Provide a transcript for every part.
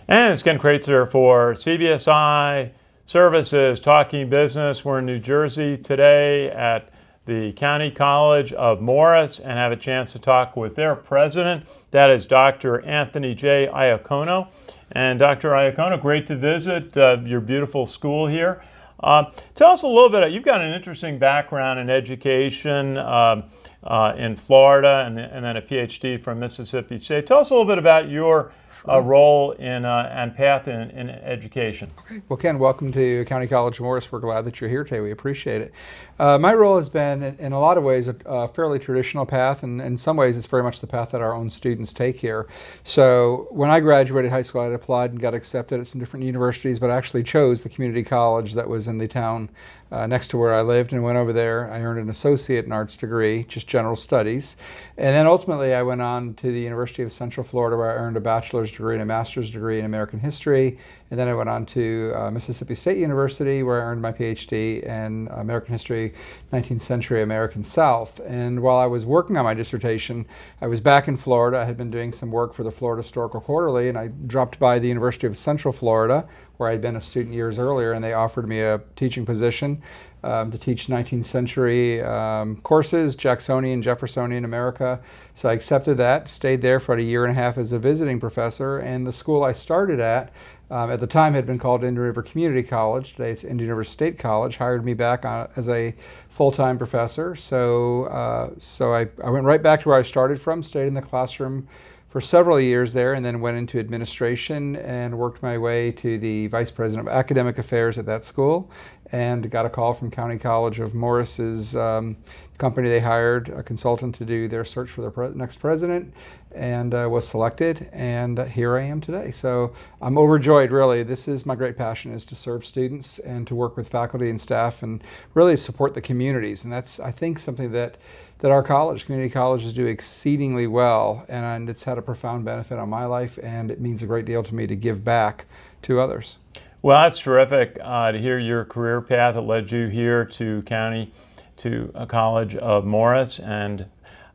And it's Ken Kraetzer for CBSI Services, Talking Business. We're in New Jersey today at the County College of Morris and have a chance to talk with their president. That is Dr. Anthony J. Iacono. And Dr. Iacono, great to visit your beautiful school here. Tell us a little bit. You've got an interesting background in education in Florida and then a PhD from Mississippi State. Tell us a little bit about your role in and path in education. Okay. Well, Ken, welcome to County College of Morris. We're glad that you're here today. We appreciate it. My role has been, in a lot of ways, a fairly traditional path, and in some ways it's very much the path that our own students take here. So when I graduated high school, I applied and got accepted at some different universities, but I actually chose the community college that was in the town next to where I lived and went over there. I earned an associate in arts degree, just general studies. And then ultimately I went on to the University of Central Florida, where I earned a bachelor's degree and a master's degree in American history. And then I went on to Mississippi State University, where I earned my PhD in American history, 19th century American South. And while I was working on my dissertation, I was back in Florida. I had been doing some work for the Florida Historical Quarterly, and I dropped by the University of Central Florida, where I'd been a student years earlier, and they offered me a teaching position to teach 19th century courses, Jacksonian, Jeffersonian America. So I accepted that, stayed there for about a year and a half as a visiting professor, and the school I started at the time had been called Indian River Community College. Today it's Indian River State College, hired me back as a full-time professor. So I went right back to where I started from, stayed in the classroom for several years there, and then went into administration and worked my way to the vice president of academic affairs at that school, and got a call from County College of Morris's company. They hired a consultant to do their search for their next president, and was selected, and here I am today. So I'm overjoyed, really. This is my great passion, is to serve students and to work with faculty and staff and really support the communities. And that's, I think, something that our community colleges do exceedingly well, and it's had a profound benefit on my life, and it means a great deal to me to give back to others. Well, that's terrific to hear your career path that led you here to a College of Morris. And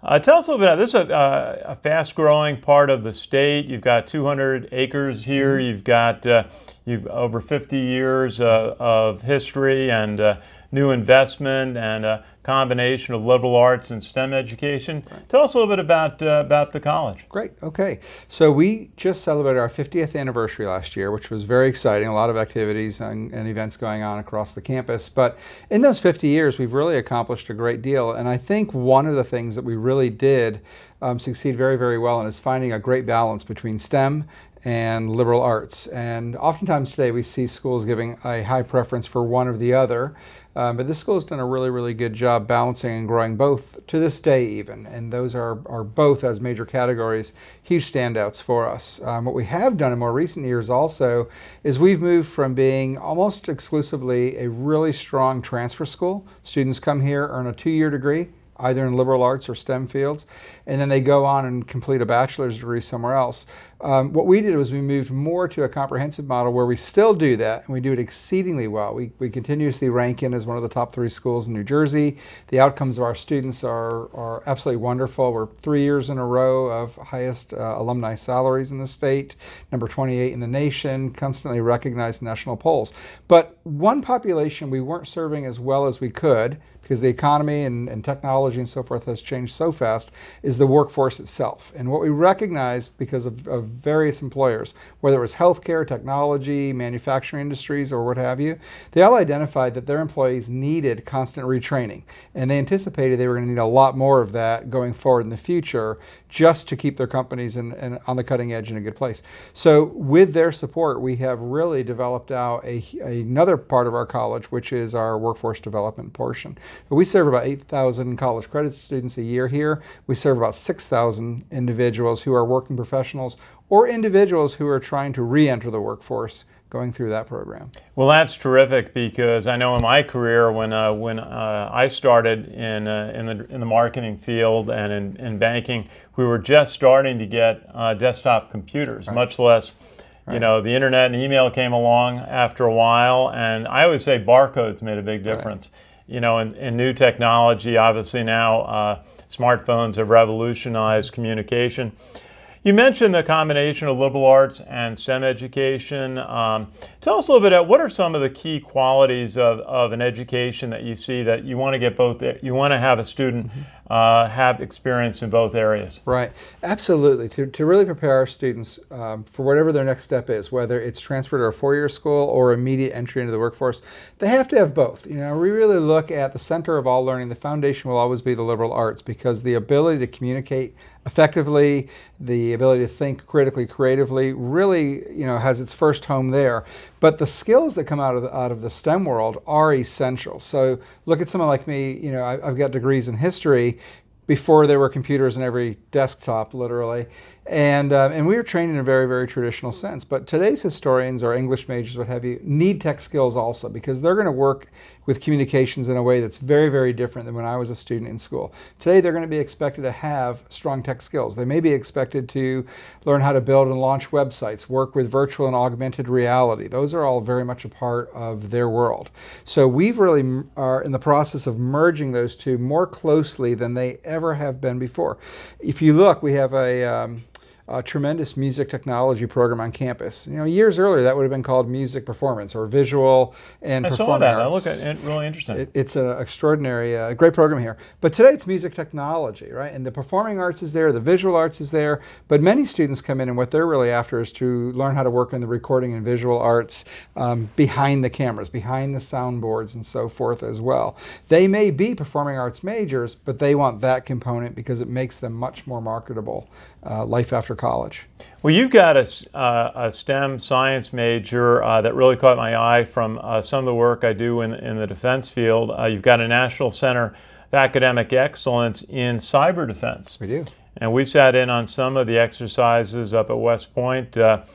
tell us a little bit about this. Is a fast-growing part of the state. You've got 200 acres here. You've got you've over 50 years of history and new investment and a combination of liberal arts and STEM education. Right. Tell us a little bit about the college. Great. Okay. So we just celebrated our 50th anniversary last year, which was very exciting. A lot of activities and events going on across the campus. But in those 50 years, we've really accomplished a great deal. And I think one of the things that we really did succeed very, very well in is finding a great balance between STEM and liberal arts. And oftentimes today we see schools giving a high preference for one or the other. But this school has done a really, really good job balancing and growing both to this day even. And those are both, as major categories, huge standouts for us. What we have done in more recent years also is we've moved from being almost exclusively a really strong transfer school. Students come here, earn a 2-year degree, either in liberal arts or STEM fields, and then they go on and complete a bachelor's degree somewhere else. What we did was we moved more to a comprehensive model where we still do that, and we do it exceedingly well. We continuously rank in as one of the top 3 schools in New Jersey. The outcomes of our students are absolutely wonderful. We're 3 years in a row of highest alumni salaries in the state, number 28 in the nation, constantly recognized in national polls. But one population we weren't serving as well as we could, because the economy and technology and so forth has changed so fast, is the workforce itself. And what we recognized, because of various employers, whether it was healthcare, technology, manufacturing industries, or what have you, they all identified that their employees needed constant retraining. And they anticipated they were going to need a lot more of that going forward in the future, just to keep their companies on the cutting edge in a good place. So with their support, we have really developed out another part of our college, which is our workforce development portion. We serve about 8,000 college credit students a year here. We serve about 6,000 individuals who are working professionals or individuals who are trying to re-enter the workforce going through that program. Well, that's terrific, because I know in my career when I started in the marketing field and in banking, we were just starting to get desktop computers, right. Much less. Right. You know, the internet and email came along after a while, and I always say barcodes made a big difference. Right. You know, in new technology, obviously now smartphones have revolutionized communication. You mentioned the combination of liberal arts and STEM education. Tell us a little bit about what are some of the key qualities of an education that you see that you want to get both, you want to have a student have experience in both areas? Right, absolutely. To really prepare our students for whatever their next step is, whether it's transfer to a four-year school or immediate entry into the workforce, they have to have both. You know, we really look at the center of all learning. The foundation will always be the liberal arts, because the ability to communicate effectively, the ability to think critically, creatively, really, you know, has its first home there. But the skills that come out of the STEM world are essential. So look at someone like me. You know, I've got degrees in history before there were computers in every desktop, literally. And we were trained in a very, very traditional sense. But today's historians or English majors, what have you, need tech skills also, because they're going to work with communications in a way that's very, very different than when I was a student in school. Today, they're going to be expected to have strong tech skills. They may be expected to learn how to build and launch websites, work with virtual and augmented reality. Those are all very much a part of their world. So we've really are in the process of merging those two more closely than they ever have been before. If you look, we have a tremendous music technology program on campus. You know, years earlier that would have been called music performance or visual and performing arts. I look at it, really interesting. It's an extraordinary, great program here. But today it's music technology, right? And the performing arts is there, the visual arts is there, but many students come in and what they're really after is to learn how to work in the recording and visual arts behind the cameras, behind the soundboards and so forth as well. They may be performing arts majors, but they want that component because it makes them much more marketable life after college. Well, you've got a STEM science major that really caught my eye from some of the work I do in the defense field. You've got a National Center of Academic Excellence in cyber defense. We do. And we sat in on some of the exercises up at West Point on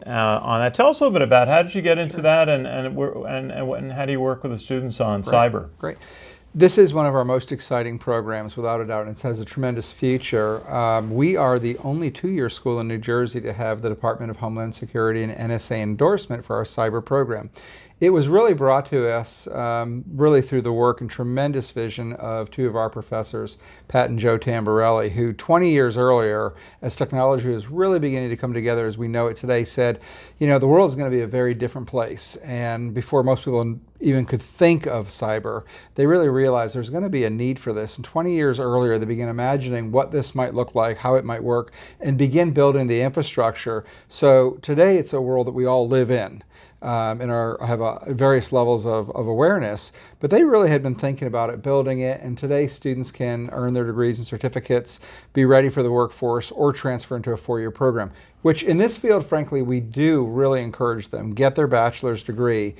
that. Tell us a little bit about how did you get into that, and how do you work with the students on cyber? Great. This is one of our most exciting programs, without a doubt, and it has a tremendous future. We are the only two-year school in New Jersey to have the Department of Homeland Security and NSA endorsement for our cyber program. It was really brought to us really through the work and tremendous vision of two of our professors, Pat and Joe Tamborelli, who 20 years earlier, as technology was really beginning to come together as we know it today, said, you know, the world is going to be a very different place. And before most people even could think of cyber, they really realized there's going to be a need for this. And 20 years earlier, they began imagining what this might look like, how it might work, and begin building the infrastructure. So today, it's a world that we all live in. And have various levels of awareness, but they really had been thinking about it, building it, and today students can earn their degrees and certificates, be ready for the workforce, or transfer into a four-year program, which in this field, frankly, we do really encourage them, get their bachelor's degree.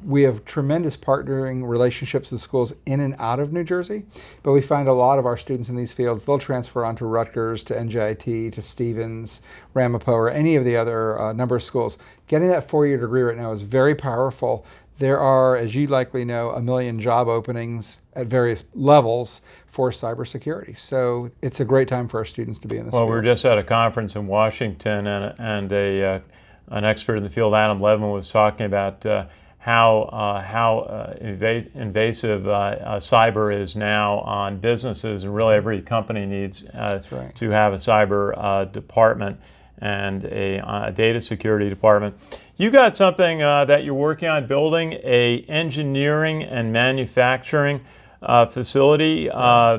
We have tremendous partnering relationships with schools in and out of New Jersey, but we find a lot of our students in these fields, they'll transfer on to Rutgers, to NJIT, to Stevens, Ramapo, or any of the other number of schools. Getting that four-year degree right now is very powerful. There are, as you likely know, 1 million job openings at various levels for cybersecurity. So it's a great time for our students to be in this field. We were just at a conference in Washington, and an expert in the field, Adam Levin, was talking about how invasive cyber is now on businesses, and really every company needs to have a cyber department and a data security department. You got something that you're working on, building a engineering and manufacturing facility.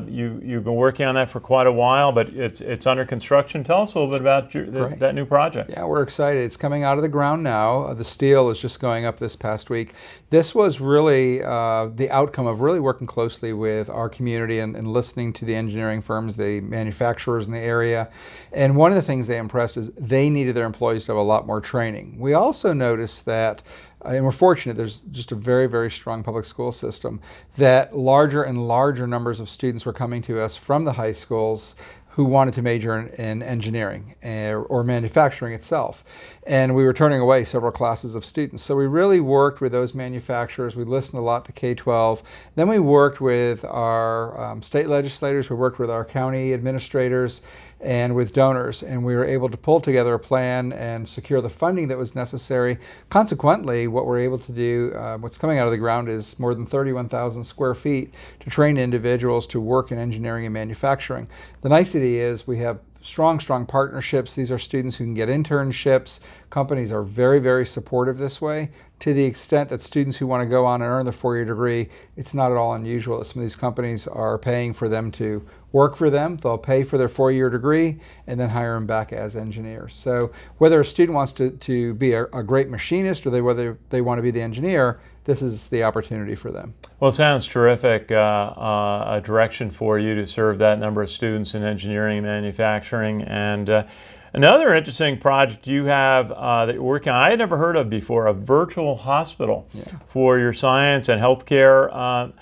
You've been working on that for quite a while, but it's under construction. Tell us a little bit about that new project. Yeah, we're excited. It's coming out of the ground now. The steel is just going up this past week. This was really the outcome of really working closely with our community and listening to the engineering firms, the manufacturers in the area. And one of the things they impressed is they needed their employees to have a lot more training. We also noticed that and we're fortunate, there's just a very, very strong public school system, that larger and larger numbers of students were coming to us from the high schools who wanted to major in engineering or manufacturing itself. And we were turning away several classes of students. So we really worked with those manufacturers. We listened a lot to K-12. Then we worked with our state legislators. We worked with our county administrators and with donors. And we were able to pull together a plan and secure the funding that was necessary. Consequently, what we're able to do, what's coming out of the ground is more than 31,000 square feet to train individuals to work in engineering and manufacturing. The nicety is we have strong partnerships. These are students who can get internships. Companies are very, very supportive this way, to the extent that students who want to go on and earn the 4-year degree, it's not at all unusual. Some of these companies are paying for them to work for them. They'll pay for their 4-year degree and then hire them back as engineers. So whether a student wants to be a great machinist, or whether they want to be the engineer, this is the opportunity for them. Well, it sounds terrific, a direction for you to serve that number of students in engineering and manufacturing. And another interesting project you have that you're working on, I had never heard of before, a virtual hospital for your science and healthcare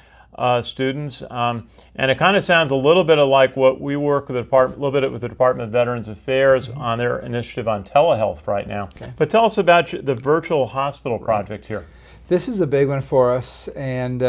students. And it kind of sounds a little bit like what we work with a little bit with the Department of Veterans Affairs on their initiative on telehealth right now. Okay. But tell us about the virtual hospital project here. This is a big one for us, and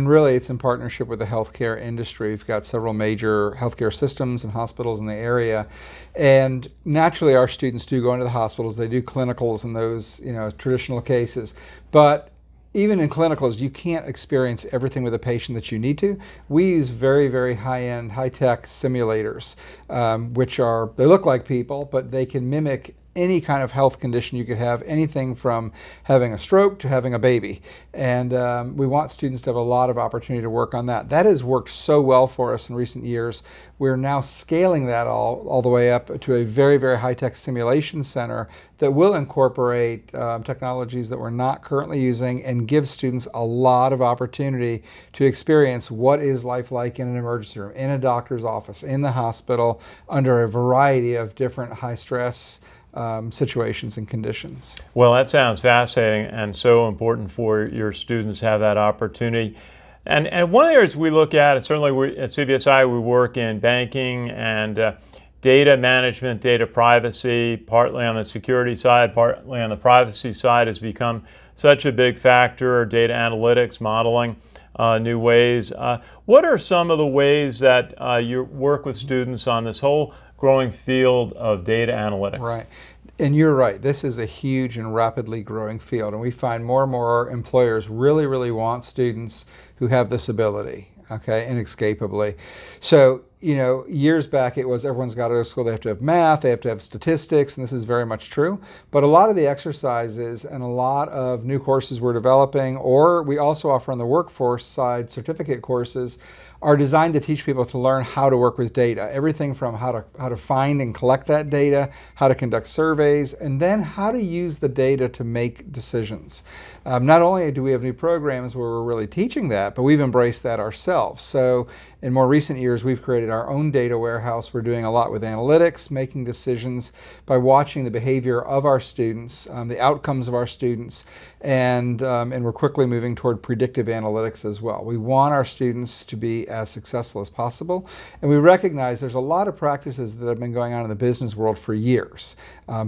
really it's in partnership with the healthcare industry. We've got several major healthcare systems and hospitals in the area, and naturally our students do go into the hospitals. They do clinicals in those traditional cases, but even in clinicals, you can't experience everything with a patient that you need to. We use very, very high-end, high-tech simulators, they look like people, but they can mimic any kind of health condition you could have, anything from having a stroke to having a baby. And we want students to have a lot of opportunity to work on that. That has worked so well for us in recent years. We're now scaling that all the way up to a very, very high-tech simulation center that will incorporate technologies that we're not currently using and give students a lot of opportunity to experience what is life like in an emergency room, in a doctor's office, in the hospital, under a variety of different high-stress situations and conditions. Well, that sounds fascinating and so important for your students to have that opportunity. And one of the areas we look at, and certainly at CBSI, we work in banking and data management, data privacy, partly on the security side, partly on the privacy side, has become such a big factor. Data analytics, modeling, new ways. What are some of the ways that you work with students on this whole growing field of data analytics? Right. And you're right, this is a huge and rapidly growing field, and we find more and more employers really, really want students who have this ability, okay, inescapably. So, years back it was everyone's got to go to school, they have to have math, they have to have statistics, and this is very much true. But a lot of the exercises and a lot of new courses we're developing, or we also offer on the workforce side certificate courses, are designed to teach people to learn how to work with data. Everything from how to find and collect that data, how to conduct surveys, and then how to use the data to make decisions. Not only do we have new programs where we're really teaching that, but we've embraced that ourselves. So in more recent years, we've created our own data warehouse. We're doing a lot with analytics, making decisions by watching the behavior of our students, the outcomes of our students, and we're quickly moving toward predictive analytics as well. We want our students to be as successful as possible, and we recognize there's a lot of practices that have been going on in the business world for years.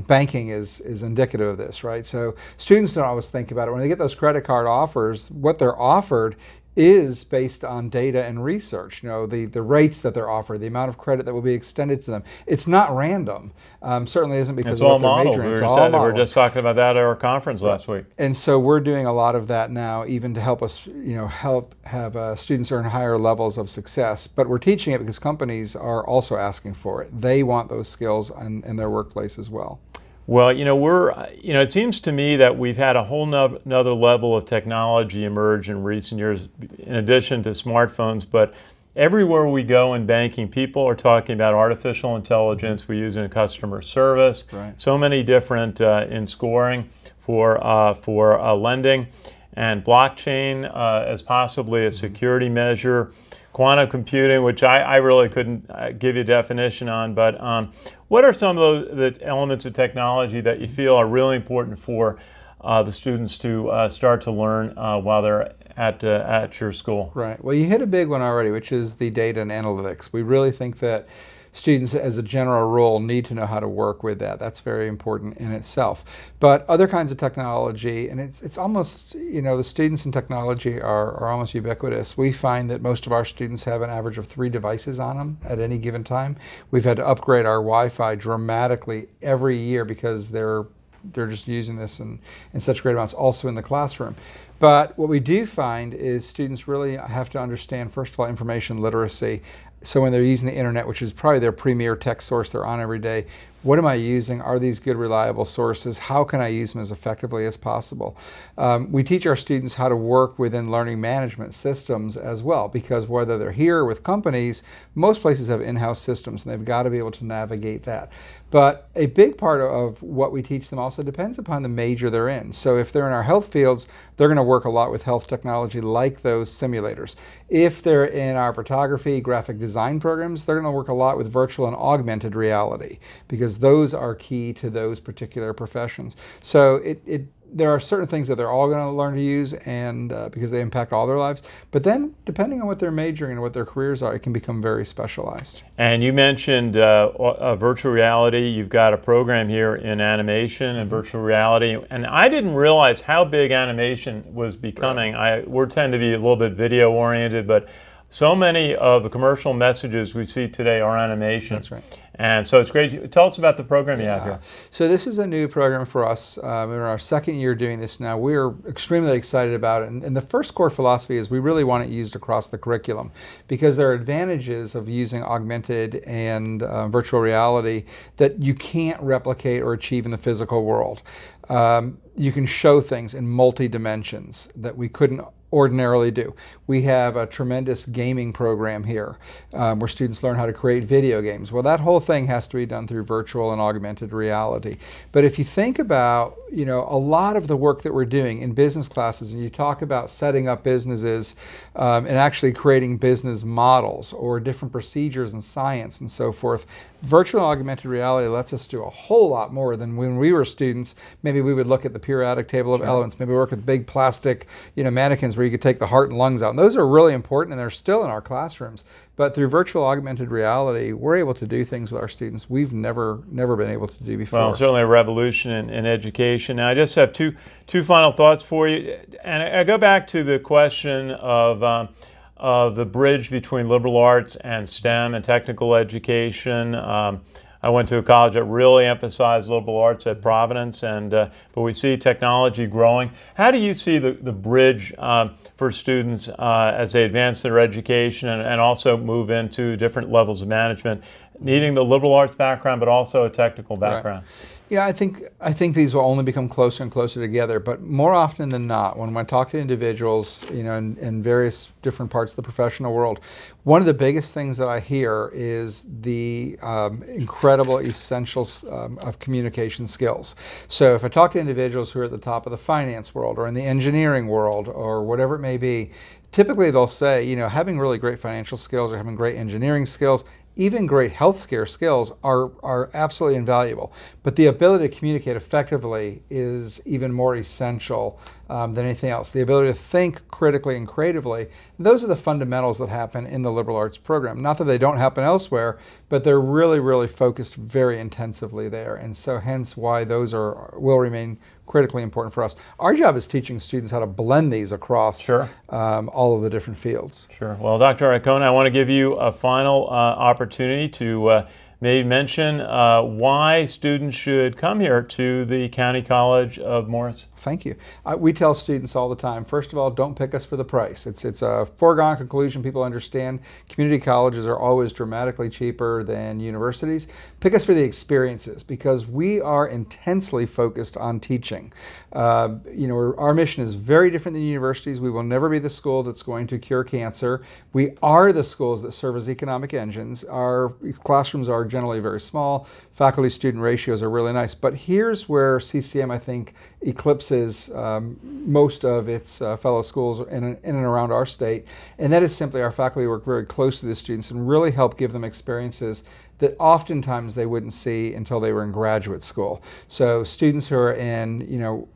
Banking is indicative of this, right? So students don't always think about it. When they get those credit card offers, what they're offered is based on data and research. The rates that they're offered, the amount of credit that will be extended to them. It's not random. Certainly isn't because of what they're majoring. It's all modeled. We were just talking about that at our conference last week. And so we're doing a lot of that now, even to help us, help have students earn higher levels of success. But we're teaching it because companies are also asking for it. They want those skills in their workplace as well. Well, it seems to me that we've had a whole nother level of technology emerge in recent years, in addition to smartphones. But everywhere we go in banking, people are talking about artificial intelligence. We use it in customer service. Right. So many different in scoring for lending, and blockchain as possibly a security measure. Quantum computing, which I really couldn't give you a definition on, but what are some of the elements of technology that you feel are really important for the students to start to learn while they're at your school? Right. Well, you hit a big one already, which is the data and analytics. We really think that students, as a general rule, need to know how to work with that. That's very important in itself. But other kinds of technology, and it's almost, the students in technology are almost ubiquitous. We find that most of our students have an average of 3 devices on them at any given time. We've had to upgrade our Wi-Fi dramatically every year because they're just using this in such great amounts, also in the classroom. But what we do find is students really have to understand, first of all, information literacy. So when they're using the internet, which is probably their premier tech source they're on every day, what am I using? Are these good, reliable sources? How can I use them as effectively as possible? We teach our students how to work within learning management systems as well, because whether they're here or with companies, most places have in-house systems, and they've got to be able to navigate that. But a big part of what we teach them also depends upon the major they're in. So if they're in our health fields, they're going to work a lot with health technology like those simulators. If they're in our photography, graphic design programs, they're going to work a lot with virtual and augmented reality, because those are key to those particular professions. So there are certain things that they're all going to learn to use, and because they impact all their lives. But then, depending on what they're majoring in and what their careers are, it can become very specialized. And you mentioned virtual reality. You've got a program here in animation and virtual reality. And I didn't realize how big animation was becoming. Right. We tend to be a little bit video oriented, but so many of the commercial messages we see today are animation. That's right. And so it's great. Tell us about the program you have here. So this is a new program for us. We're in our second year doing this now. We're extremely excited about it. And the first core philosophy is we really want it used across the curriculum, because there are advantages of using augmented and virtual reality that you can't replicate or achieve in the physical world. You can show things in multi-dimensions that we couldn't ordinarily do. We have a tremendous gaming program here where students learn how to create video games. Well, that whole thing has to be done through virtual and augmented reality. But if you think about, a lot of the work that we're doing in business classes, and you talk about setting up businesses and actually creating business models or different procedures in science and so forth, virtual and augmented reality lets us do a whole lot more than when we were students. Maybe we would look at the periodic table of elements, maybe work with big plastic, mannequins where you could take the heart and lungs out. And those are really important, and they're still in our classrooms. But through virtual augmented reality, we're able to do things with our students we've never been able to do before. Well, certainly a revolution in education. Now, I just have two final thoughts for you. And I go back to the question of the bridge between liberal arts and STEM and technical education. I went to a college that really emphasized liberal arts at Providence, but we see technology growing. How do you see the bridge for students as they advance their education and also move into different levels of management, needing the liberal arts background but also a technical background? Right. Yeah, I think these will only become closer and closer together, but more often than not, when I talk to individuals, in various different parts of the professional world, one of the biggest things that I hear is the incredible essentials of communication skills. So if I talk to individuals who are at the top of the finance world or in the engineering world or whatever it may be, typically they'll say, having really great financial skills or having great engineering skills, even great healthcare skills are absolutely invaluable. But the ability to communicate effectively is even more essential than anything else. The ability to think critically and creatively, those are the fundamentals that happen in the liberal arts program. Not that they don't happen elsewhere, but they're really, really focused very intensively there. And so hence why those will remain critically important for us. Our job is teaching students how to blend these across all of the different fields. Sure. Well, Dr. Iacono, I want to give you a final opportunity to maybe mention why students should come here to the County College of Morris. Thank you. We tell students all the time, first of all, don't pick us for the price. It's a foregone conclusion. People understand community colleges are always dramatically cheaper than universities. Pick us for the experiences, because we are intensely focused on teaching. Our mission is very different than universities. We will never be the school that's going to cure cancer. We are the schools that serve as economic engines. Our classrooms are generally very small. Faculty-student ratios are really nice. But here's where CCM, I think, eclipses most of its fellow schools in and around our state. And that is simply our faculty work very close to the students and really help give them experiences that oftentimes they wouldn't see until they were in graduate school. So students who are in,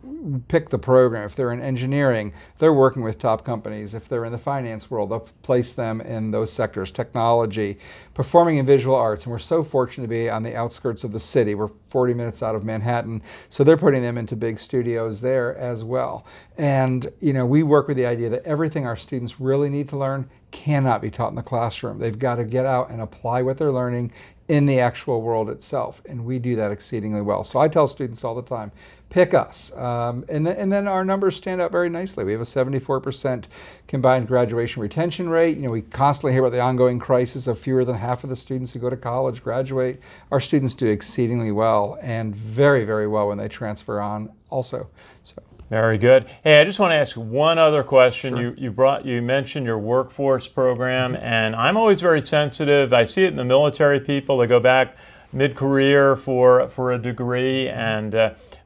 pick the program. If they're in engineering, they're working with top companies. If they're in the finance world, they'll place them in those sectors, technology, performing in visual arts. And we're so fortunate to be on the outskirts of the city. We're 40 minutes out of Manhattan. So they're putting them into big studios there as well. And, we work with the idea that everything our students really need to learn cannot be taught in the classroom. They've got to get out and apply what they're learning in the actual world itself, and we do that exceedingly well. So I tell students all the time, pick us. And then our numbers stand out very nicely. We have a 74% combined graduation retention rate. We constantly hear about the ongoing crisis of fewer than half of the students who go to college graduate. Our students do exceedingly well, and very, very well when they transfer on also. So. Very good. Hey, I just want to ask one other question. Sure. You mentioned your workforce program, and I'm always very sensitive. I see it in the military people. They go back mid-career for a degree and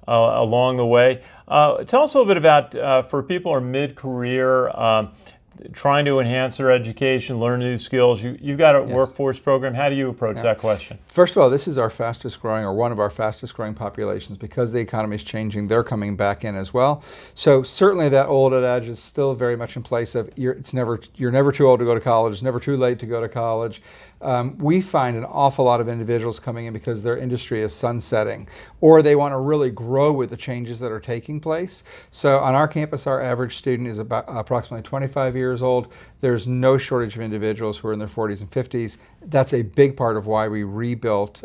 along the way. Tell us a little bit about for people who are mid-career, trying to enhance their education, learn new skills. You've got a workforce program. How do you approach that question? First of all, this is our fastest growing, or one of our fastest growing populations. Because the economy is changing, they're coming back in as well. So certainly that old adage is still very much in place of you're never too old to go to college, it's never too late to go to college. We find an awful lot of individuals coming in because their industry is sunsetting, or they want to really grow with the changes that are taking place. So on our campus, our average student is about approximately 25 years old. There's no shortage of individuals who are in their 40s and 50s. That's a big part of why we rebuilt,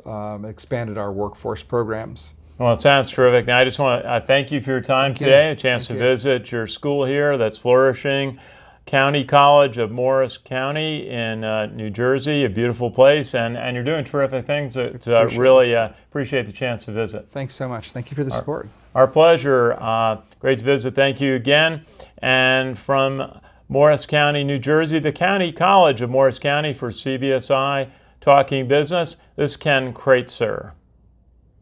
expanded our workforce programs. Well, it sounds terrific. Now, I just want to thank you for your time today, a chance to visit your school here that's flourishing. County College of Morris County in New Jersey, a beautiful place, and you're doing terrific things. Really appreciate the chance to visit. Thanks so much. Thank you for the support. Our pleasure. Great to visit. Thank you again. And from Morris County, New Jersey, the County College of Morris County for CBSI Talking Business, this is Ken Kraetzer.